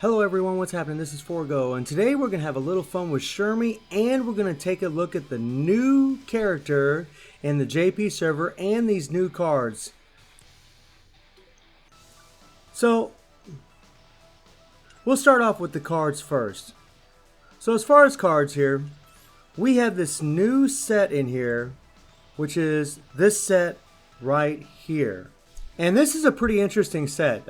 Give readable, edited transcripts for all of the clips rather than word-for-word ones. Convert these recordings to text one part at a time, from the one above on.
Hello everyone, what's happening? This is Forgo, and today we're going to have a little fun with Shermie, and we're going to take a look at the new character in the JP server and these new cards. So, we'll start off with the cards first. So as far as cards here, we have this new set in here, which is this set right here. And this is a pretty interesting set.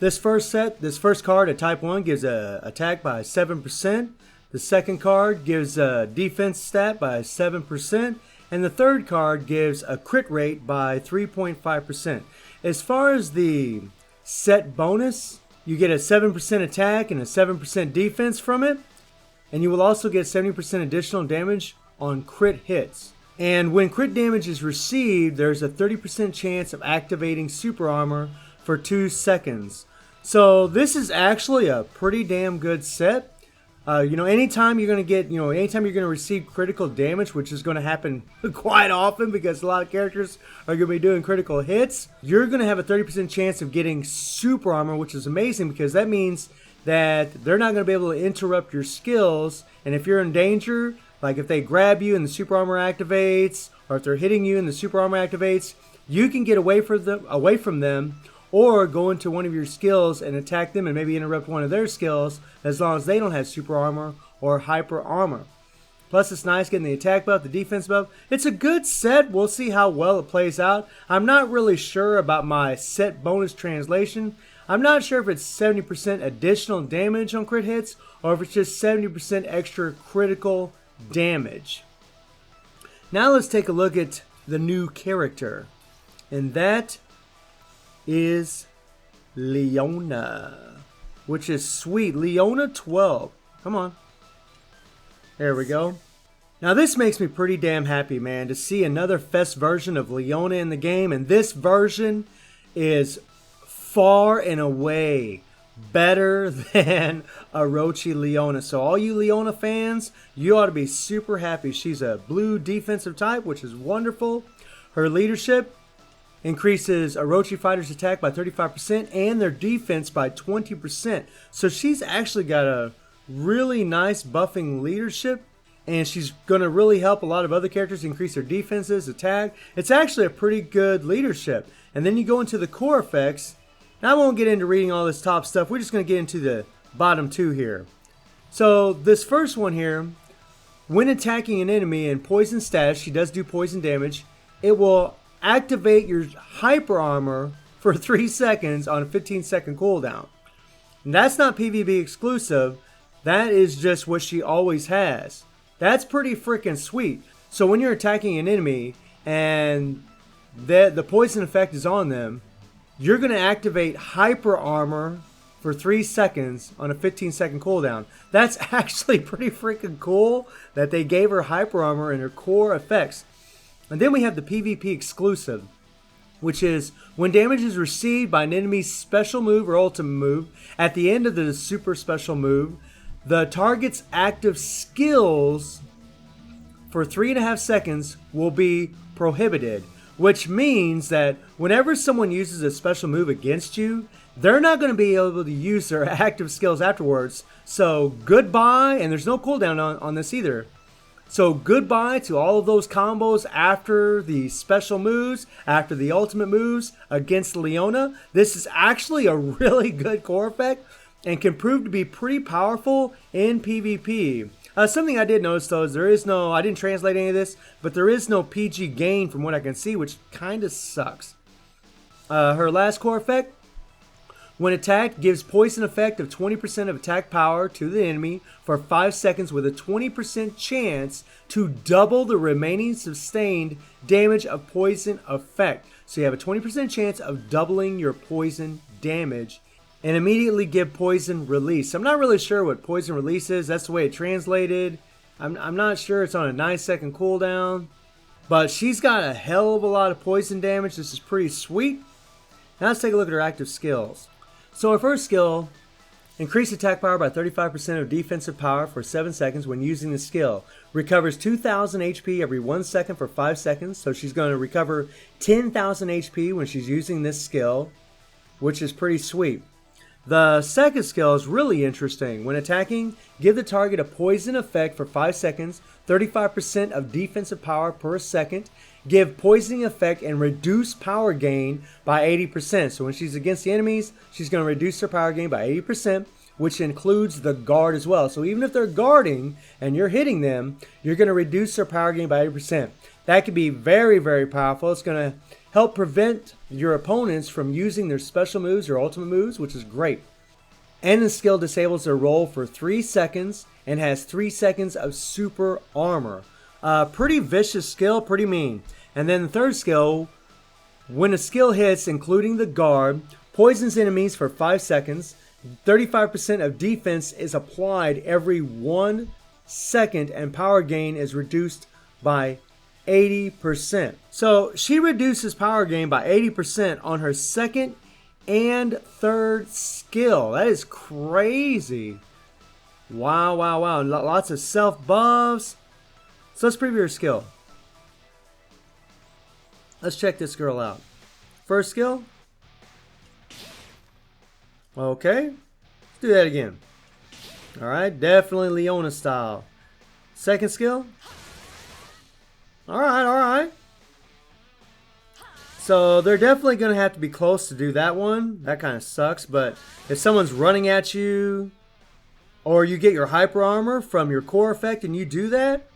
This first card at type 1 gives a attack by 7%. The second card gives a defense stat by 7%. And the third card gives a crit rate by 3.5%. As far as the set bonus, you get a 7% attack and a 7% defense from it. And you will also get 70% additional damage on crit hits. And when crit damage is received, there's a 30% chance of activating super armor for 2 seconds. So this is actually a pretty damn good set. Anytime you're going to receive critical damage, which is going to happen quite often because a lot of characters are going to be doing critical hits, you're going to have a 30% chance of getting super armor, which is amazing because that means that they're not going to be able to interrupt your skills. And if you're in danger, like if they grab you and the super armor activates, or if they're hitting you and the super armor activates, you can get away from them, or go into one of your skills and attack them and maybe interrupt one of their skills as long as they don't have super armor or hyper armor. Plus it's nice getting the attack buff, the defense buff. It's a good set. We'll see how well it plays out. I'm not really sure about my set bonus translation. I'm not sure if it's 70% additional damage on crit hits or if it's just 70% extra critical damage. Now let's take a look at the new character. And that is Leona, which is sweet. Leona12. Come on. There we go. Now this makes me pretty damn happy, man, to see another Fest version of Leona in the game. And this version is far and away better than Orochi Leona. So all you Leona fans, you ought to be super happy. She's a blue defensive type, which is wonderful. Her leadership increases Orochi fighters' attack by 35% and their defense by 20%. So she's actually got a really nice buffing leadership, and she's going to really help a lot of other characters increase their defenses, attack. It's actually a pretty good leadership. And then you go into the core effects. Now I won't get into reading all this top stuff. We're just going to get into the bottom two here. So this first one here, when attacking an enemy in poison status, she does do poison damage. It will activate your hyper armor for 3 seconds on a 15-second cooldown. And that's not PvP exclusive. That is just what she always has. That's pretty freaking sweet. So when you're attacking an enemy and the poison effect is on them, you're going to activate hyper armor for 3 seconds on a 15-second cooldown. That's actually pretty freaking cool that they gave her hyper armor in her core effects. And then we have the PvP exclusive, which is when damage is received by an enemy's special move or ultimate move, at the end of the super special move, the target's active skills for 3.5 seconds will be prohibited. Which means that whenever someone uses a special move against you, they're not going to be able to use their active skills afterwards. So goodbye, and there's no cooldown on this either. So goodbye to all of those combos after the special moves, after the ultimate moves against Leona. This is actually a really good core effect and can prove to be pretty powerful in PvP. Something I did notice though is I didn't translate any of this, but there is no PG gain from what I can see, which kind of sucks. Her last core effect, when attacked, gives poison effect of 20% of attack power to the enemy for 5 seconds with a 20% chance to double the remaining sustained damage of poison effect. So you have a 20% chance of doubling your poison damage. And immediately give poison release. I'm not really sure what poison release is. That's the way it translated. I'm not sure. It's on a 9-second cooldown. But she's got a hell of a lot of poison damage. This is pretty sweet. Now let's take a look at her active skills. So her first skill, increase attack power by 35% of defensive power for 7 seconds when using the skill. Recovers 2,000 HP every 1 second for 5 seconds. So she's going to recover 10,000 HP when she's using this skill, which is pretty sweet. The second skill is really interesting. When attacking, give the target a poison effect for 5 seconds, 35% of defensive power per second. Give poisoning effect and reduce power gain by 80%. So when she's against the enemies, she's going to reduce her power gain by 80%, which includes the guard as well. So even if they're guarding and you're hitting them, you're going to reduce their power gain by 80%. That could be very, very powerful. It's going to help prevent your opponents from using their special moves or ultimate moves, which is great. And the skill disables their roll for 3 seconds and has 3 seconds of super armor. Pretty vicious skill, pretty mean. And then the third skill, when a skill hits, including the guard, poisons enemies for 5 seconds. 35% of defense is applied every 1 second, and power gain is reduced by 80%. So she reduces power gain by 80% on her second and third skill. That is crazy. Wow, wow, wow. Lots of self buffs. So let's preview her skill. Let's check this girl out. First skill. Okay. Let's do that again. Alright, definitely Leona style. Second skill. Alright, alright. So they're definitely going to have to be close to do that one. That kind of sucks, but if someone's running at you, or you get your hyper armor from your core effect and you do that,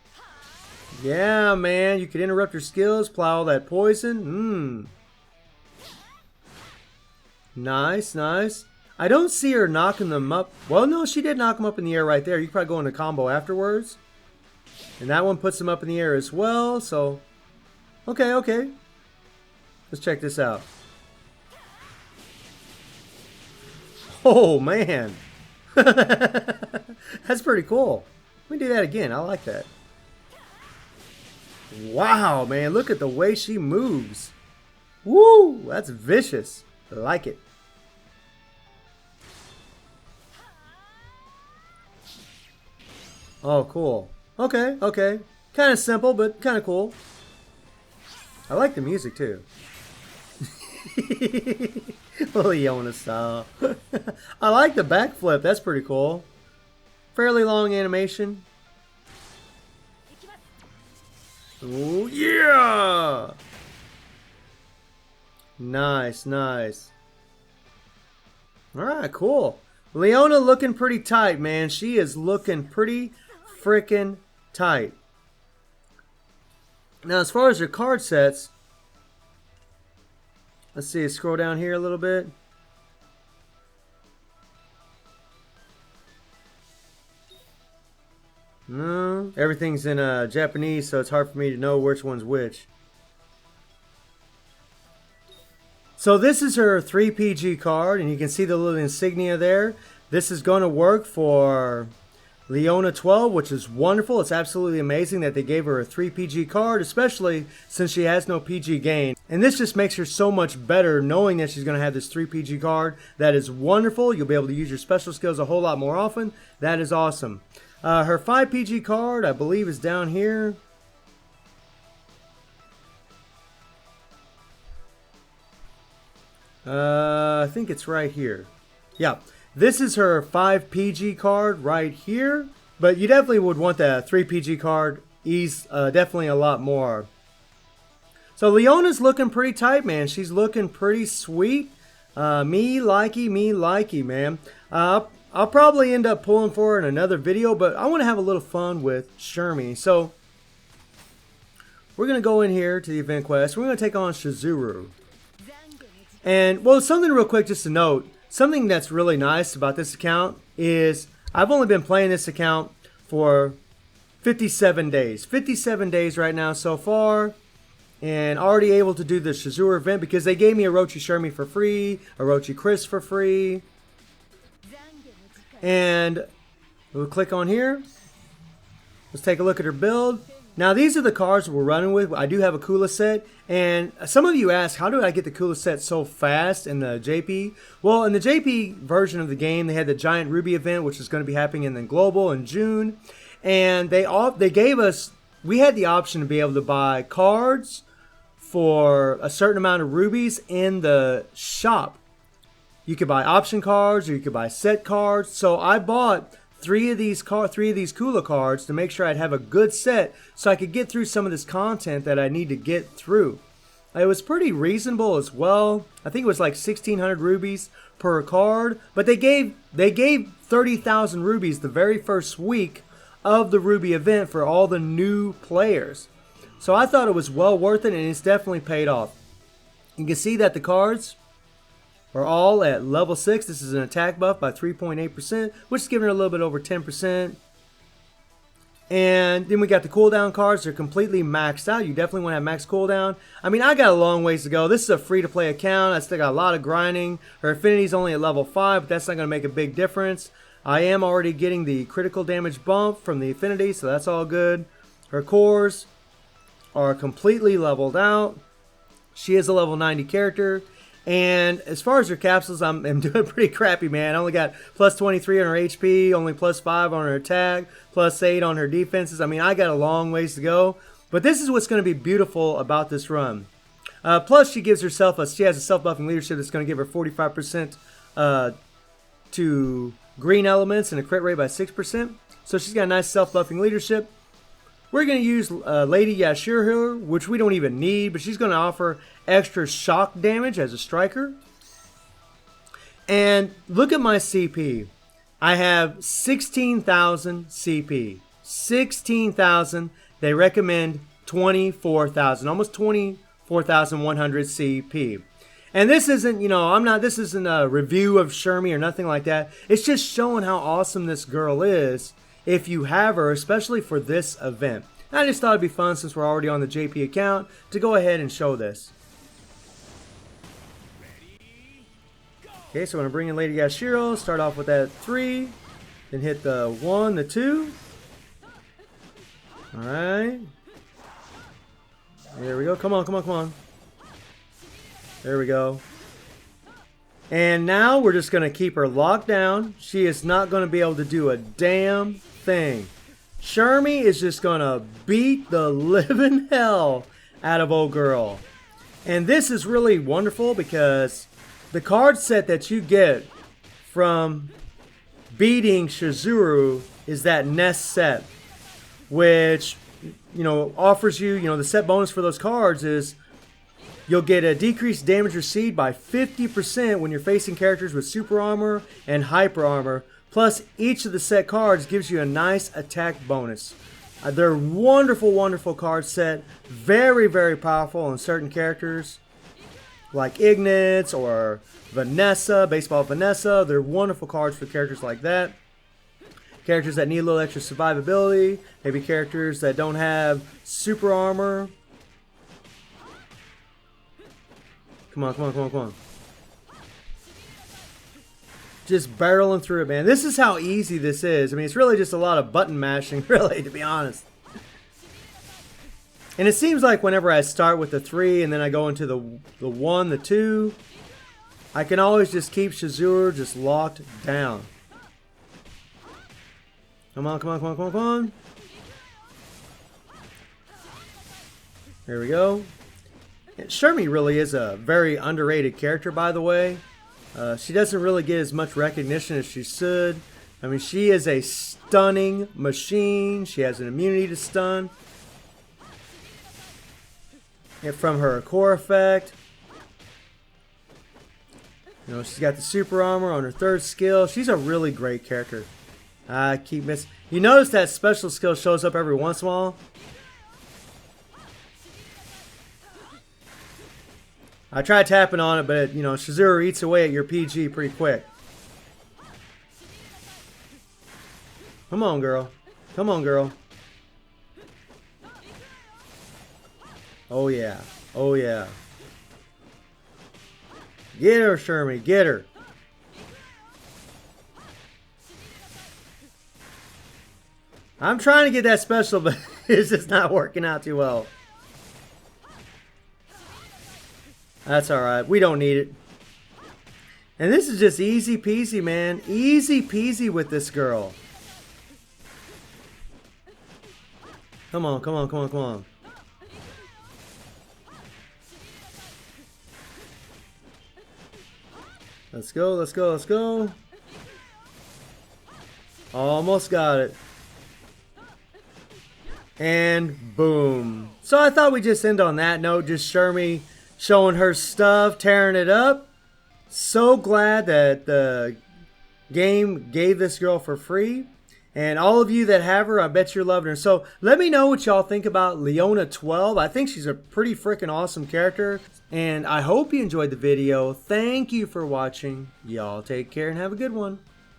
yeah, man, you could interrupt your skills, apply all that poison. Nice, nice. I don't see her knocking them up. Well, no, she did knock them up in the air right there. You could probably go into combo afterwards. And that one puts them up in the air as well, so... Okay, okay. Let's check this out. Oh, man. That's pretty cool. Let me do that again. I like that. Wow, man. Look at the way she moves. Woo! That's vicious. I like it. Oh, cool. Okay, okay. Kind of simple, but kind of cool. I like the music, too. Leona style. I like the backflip. That's pretty cool. Fairly long animation. Oh, yeah! Nice, nice. Alright, cool. Leona looking pretty tight, man. She is looking pretty freaking tight. Now, as far as her card sets, let's see, scroll down here a little bit. No, everything's in Japanese, so it's hard for me to know which one's which. So this is her 3PG card, and you can see the little insignia there. This is going to work for Leona12, which is wonderful. It's absolutely amazing that they gave her a 3PG card, especially since she has no PG gain. And this just makes her so much better knowing that she's going to have this 3PG card. That is wonderful. You'll be able to use your special skills a whole lot more often. That is awesome. Her 5PG card, I believe, is down here. I think it's right here. Yeah. This is her 5PG card right here, but you definitely would want the 3PG card. Definitely a lot more. So Leona's looking pretty tight, man. She's looking pretty sweet. Me likey, man. I'll probably end up pulling for her in another video, but I want to have a little fun with Shermie. So we're going to go in here to the event quest. We're going to take on Shizuru. And, well, something real quick just to note. Something that's really nice about this account is I've only been playing this account for 57 days. 57 days right now so far. And already able to do the Shizuru event because they gave me Orochi Shermie for free, Orochi Chris for free. And we'll click on here. Let's take a look at her build. Now these are the cards we're running with. I do have a Kula set. And some of you ask, how do I get the Kula set so fast in the JP? Well, in the JP version of the game, they had the Giant Ruby event, which is going to be happening in the Global in June. And they gave us, we had the option to be able to buy cards for a certain amount of rubies in the shop. You could buy option cards or you could buy set cards. So I bought three of these Kula cards to make sure I'd have a good set so I could get through some of this content that I need to get through. It was pretty reasonable as well. I think it was like 1,600 rubies per card, but they gave 30,000 rubies the very first week of the Ruby event for all the new players. So I thought it was well worth it, and it's definitely paid off. You can see that the cards are all at level 6. This is an attack buff by 3.8%, which is giving her a little bit over 10%. And then we got the cooldown cards. They're completely maxed out. You definitely want to have max cooldown. I mean, I got a long ways to go. This is a free-to-play account. I still got a lot of grinding. Her affinity's only at level 5, but that's not going to make a big difference. I am already getting the critical damage bump from the affinity, so that's all good. Her cores are completely leveled out. She is a level 90 character. And as far as her capsules, I'm doing pretty crappy, man. I only got plus 23 on her HP, only plus 5 on her attack, plus 8 on her defenses. I mean, I got a long ways to go. But this is what's going to be beautiful about this run. Plus, she has a self-buffing leadership that's going to give her 45% to green elements and a crit rate by 6%. So she's got a nice self-buffing leadership. We're going to use Lady Yashiro, which we don't even need, but she's going to offer extra shock damage as a striker. And look at my CP. I have 16,000 CP. 16,000. They recommend 24,000, almost 24,100 CP. And this isn't, this isn't a review of Shermie or nothing like that. It's just showing how awesome this girl is if you have her, especially for this event. I just thought it'd be fun, since we're already on the JP account, to go ahead and show this. Okay, so I'm going to bring in Lady Yashiro, start off with that 3, then hit the 1, the 2. Alright. There we go. Come on, come on, come on. There we go. And now we're just going to keep her locked down. She is not going to be able to do a damn thing. Shermie is just going to beat the living hell out of old girl. And this is really wonderful because the card set that you get from beating Shizuru is that Nest set, which, offers you, the set bonus for those cards is you'll get a decreased damage received by 50% when you're facing characters with super armor and hyper armor. Plus, each of the set cards gives you a nice attack bonus. They're wonderful, wonderful card set. Very, very powerful on certain characters like Ignitz or Vanessa, Baseball Vanessa. They're wonderful cards for characters like that. Characters that need a little extra survivability. Maybe characters that don't have super armor. Come on, come on, come on, come on. Just barreling through it, man. This is how easy this is. I mean, it's really just a lot of button mashing, really, to be honest. And it seems like whenever I start with the 3 and then I go into the 1, the 2, I can always just keep Shizuru just locked down. Come on, come on, come on, come on, come on. There we go. Shermie really is a very underrated character, by the way. She doesn't really get as much recognition as she should. I mean, she is a stunning machine. She has an immunity to stun. And from her core effect. She's got the super armor on her 3rd skill. She's a really great character. I keep missing. You notice that special skill shows up every once in a while? I tried tapping on it, but Shizuru eats away at your PG pretty quick. Come on, girl. Come on, girl. Oh, yeah. Oh, yeah. Get her, Shermie. Get her. I'm trying to get that special, but it's just not working out too well. That's alright. We don't need it. And this is just easy peasy, man. Easy peasy with this girl. Come on, come on, come on, come on. Let's go, let's go, let's go. Almost got it. And boom. So I thought we'd just end on that note. Just Shermie showing her stuff, tearing it up. So glad that the game gave this girl for free. And all of you that have her, I bet you're loving her. So let me know what y'all think about Leona12. I think she's a pretty freaking awesome character. And I hope you enjoyed the video. Thank you for watching. Y'all take care and have a good one.